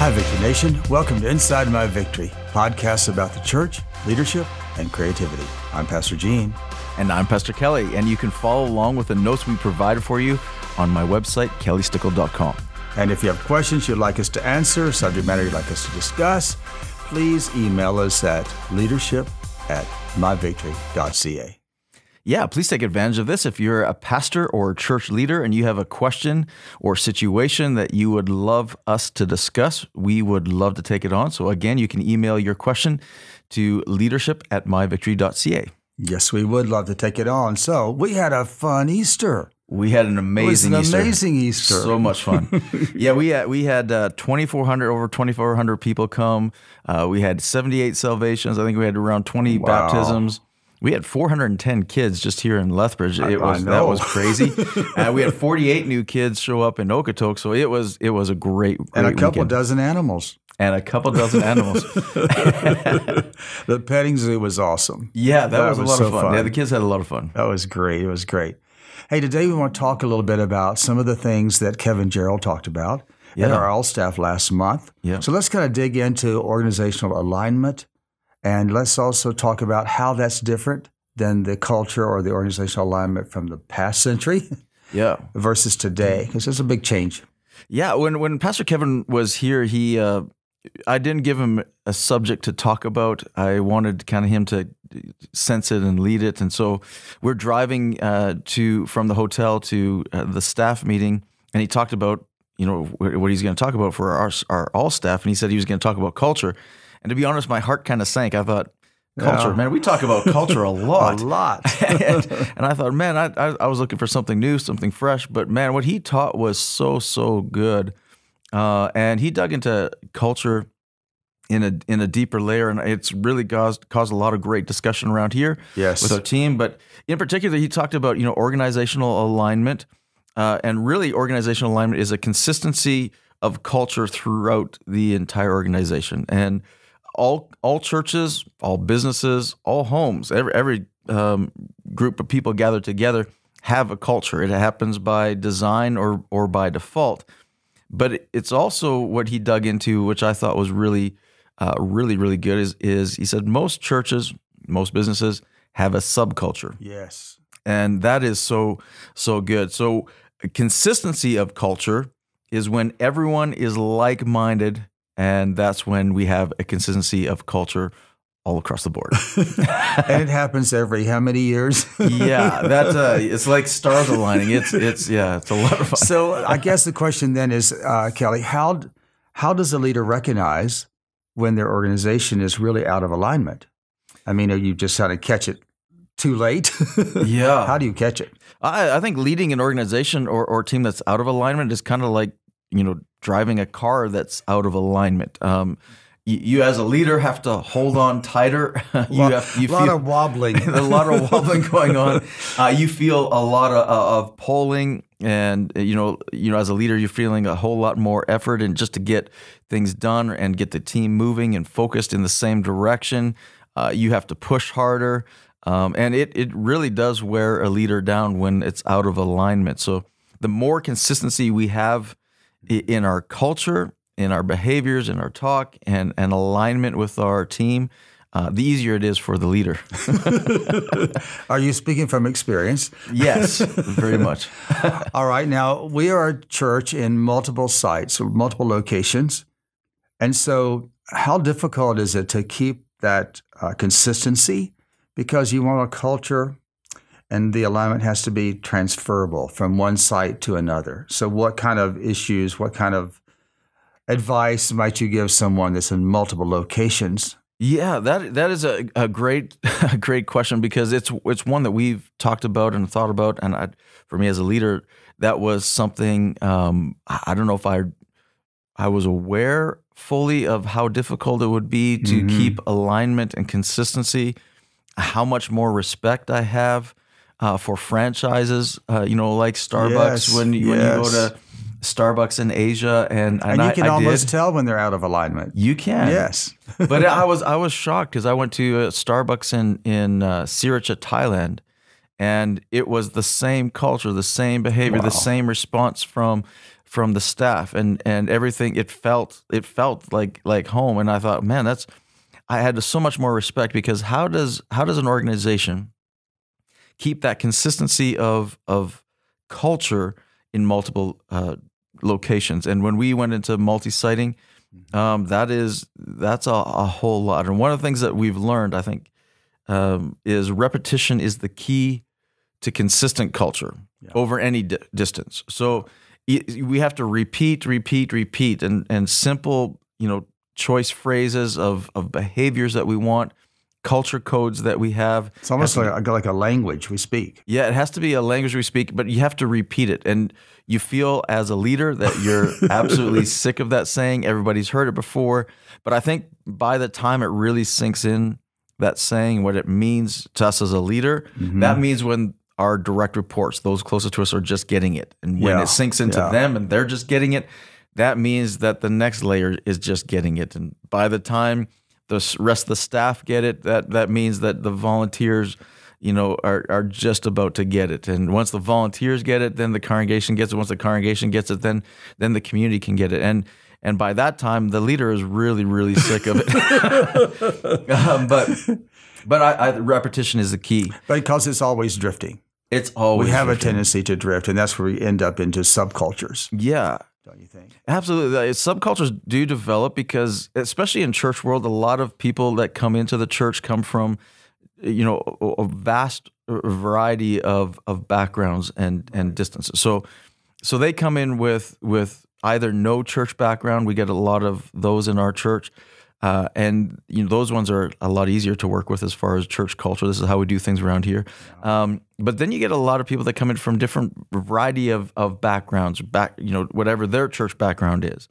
Hi, Victory Nation. Welcome to Inside My Victory, podcasts about the church, leadership, and creativity. I'm Pastor Gene. And I'm Pastor Kelly, and you can follow along with the notes we provided for you on my website, kellystickle.com. And if you have questions you'd like us to answer, subject matter you'd like us to discuss, please email us at leadership@myvictory.ca. Yeah, please take advantage of this. If you're a pastor or a church leader and you have a question or situation that you would love us to discuss, we would love to take it on. So again, you can email your question to leadership@myvictory.ca. Yes, we would love to take it on. So we had a fun Easter. We had an amazing Easter. Amazing Easter. So much fun. Yeah, we had over 2,400 people come. We had 78 salvations. I think we had around 20 baptisms. We had 410 kids just here in Lethbridge. That was crazy. We had 48 new kids show up in Okotoks, so it was a great and a couple weekend. dozen animals. The petting zoo was awesome. Yeah, that was a lot of fun. Yeah, the kids had a lot of fun. That was great. It was great. Hey, today we want to talk a little bit about some of the things that Kevin Gerald talked about at our All Staff last month. Yeah. So let's kind of dig into organizational alignment, and let's also talk about how that's different than the culture or the organizational alignment from the past century versus today, because there's a big change. Yeah, when Pastor Kevin was here, I didn't give him a subject to talk about. I wanted kind of him to sense it and lead it. And so we're driving from the hotel to the staff meeting, and he talked about, what he's going to talk about for our all staff. And he said he was going to talk about culture. And to be honest, my heart kind of sank. I thought, culture, man, we talk about culture a lot. and I thought, man, I was looking for something new, something fresh. But man, what he taught was so good. And he dug into culture in a deeper layer, and it's really caused a lot of great discussion around here with our team. But in particular, he talked about organizational alignment, and really organizational alignment is a consistency of culture throughout the entire organization, and all churches, all businesses, all homes, every group of people gathered together have a culture. It happens by design or by default. But it's also what he dug into, which I thought was really good, is he said most churches, most businesses have a subculture. Yes. And that is so good. So consistency of culture is when everyone is like-minded, and that's when we have a consistency of culture all across the board. And it happens every how many years? Yeah, it's like stars aligning. It's a lot of fun. So I guess the question then is, Kelly, how does a leader recognize when their organization is really out of alignment? I mean, are you just trying to catch it too late? Yeah. How do you catch it? I think leading an organization or team that's out of alignment is kind of like, driving a car that's out of alignment. You as a leader have to hold on tighter. A lot of wobbling. A lot of wobbling going on. You feel a lot of pulling, and as a leader, you're feeling a whole lot more effort and just to get things done and get the team moving and focused in the same direction. You have to push harder, and it really does wear a leader down when it's out of alignment. So the more consistency we have in our culture, in our behaviors, in our talk, and alignment with our team, the easier it is for the leader. Are you speaking from experience? Yes, very much. All right. Now, we are a church in multiple sites, multiple locations. And so how difficult is it to keep that consistency? Because you want a culture, and the alignment has to be transferable from one site to another. So what kind of issues, what kind of advice might you give someone that's in multiple locations? Yeah, that is a great question, because it's one that we've talked about and thought about, and for me as a leader, that was something I don't know if I was aware fully of how difficult it would be to keep alignment and consistency. How much more respect I have for franchises, like Starbucks. When you go to Starbucks in Asia, and you can almost tell when they're out of alignment. You can, yes. But I was shocked, because I went to Starbucks in Sriracha, Thailand, and it was the same culture, the same behavior, the same response from the staff, and everything. It felt like home, and I thought, man, I had so much more respect, because how does an organization keep that consistency of culture in multiple locations? And when we went into multi-siting, that's a whole lot. And one of the things that we've learned, I think, is repetition is the key to consistent culture over any distance. So we have to repeat, and simple, choice phrases of behaviors that we want, culture codes that we have. It's almost like a language we speak. Yeah, it has to be a language we speak, but you have to repeat it. And you feel as a leader that you're absolutely sick of that saying. Everybody's heard it before. But I think by the time it really sinks in, that saying, what it means to us as a leader, that means when our direct reports, those closest to us, are just getting it. And when it sinks into them and they're just getting it, that means that the next layer is just getting it. And by the time the rest of the staff get it, that means that the volunteers, are just about to get it. And once the volunteers get it, then the congregation gets it. Once the congregation gets it, then the community can get it. And by that time, the leader is really, really sick of it. But repetition is the key. Because it's always drifting. It's always We have drifting. a tendency to drift, and that's where we end up into subcultures. Yeah. Don't you think? Absolutely. Subcultures do develop because, especially in church world, a lot of people that come into the church come from, a vast variety of backgrounds and distances. So they come in with either no church background. We get a lot of those in our church. And those ones are a lot easier to work with as far as church culture. This is how we do things around here. But then you get a lot of people that come in from different variety of backgrounds, whatever their church background is.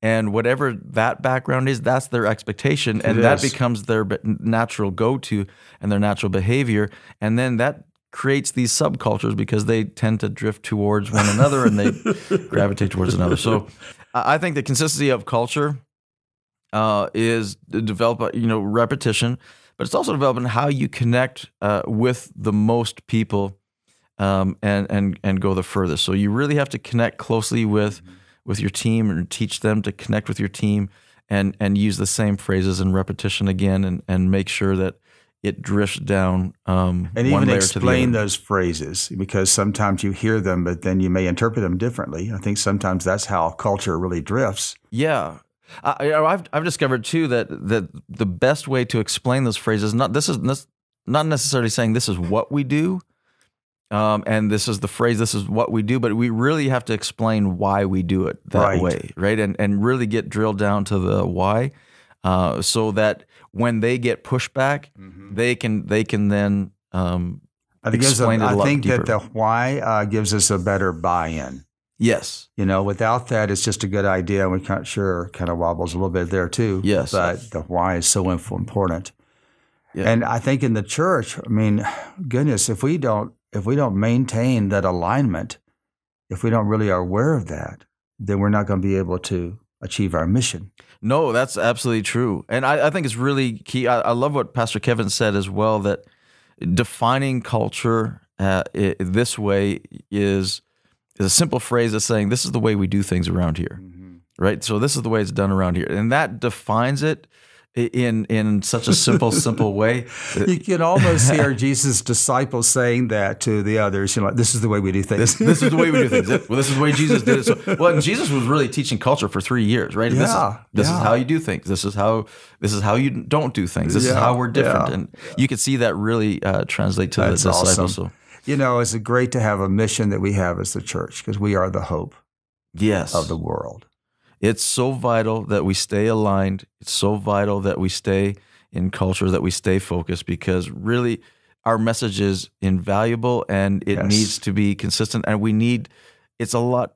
And whatever that background is, that's their expectation. And that becomes their natural go-to and their natural behavior. And then that creates these subcultures because they tend to drift towards one another and they gravitate towards another. So I think the consistency of culture is to develop, repetition, but it's also developing how you connect with the most people and go the furthest. So you really have to connect closely with your team and teach them to connect with your team and use the same phrases and repetition again and make sure that it drifts down and one even layer explain to the other. those phrases, because sometimes you hear them, but then you may interpret them differently. I think sometimes that's how culture really drifts. Yeah. I've discovered too that the best way to explain those phrases, not necessarily saying this is what we do, and this is the phrase, this is what we do, but we really have to explain why we do it that way, right? And really get drilled down to the why, so that when they get pushback, they can then explain it a lot deeper. I think that the why gives us a better buy-in. Yes. Without that, it's just a good idea. And we're kind of wobbles a little bit there too. Yes. But the why is so important. Yeah. And I think in the church, goodness, if we don't maintain that alignment, if we don't really are aware of that, then we're not going to be able to achieve our mission. No, that's absolutely true. And I think it's really key. I love what Pastor Kevin said as well, that defining culture this way is a simple phrase of saying, this is the way we do things around here, right? So this is the way it's done around here. And that defines it in such a simple way. You can almost hear Jesus' disciples saying that to the others, this is the way we do things. This is the way we do things. Well, this is the way Jesus did it. And Jesus was really teaching culture for 3 years, right? And this is how you do things. This is how you don't do things. This is how we're different. Yeah. And you could see that really translate to the disciples. Awesome. It's great to have a mission that we have as the church, because we are the hope of the world. It's so vital that we stay aligned. It's so vital that we stay in culture, that we stay focused, because really our message is invaluable and it needs to be consistent. And it's a lot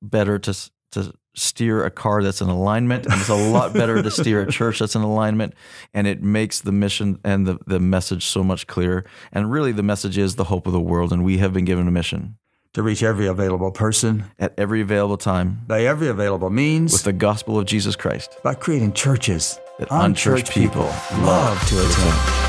better to steer a car that's in alignment, and it's a lot better to steer a church that's in alignment, and it makes the mission and the message so much clearer. And really the message is the hope of the world, and we have been given a mission. To reach every available person. At every available time. By every available means. With the gospel of Jesus Christ. By creating churches that unchurched people love to attend.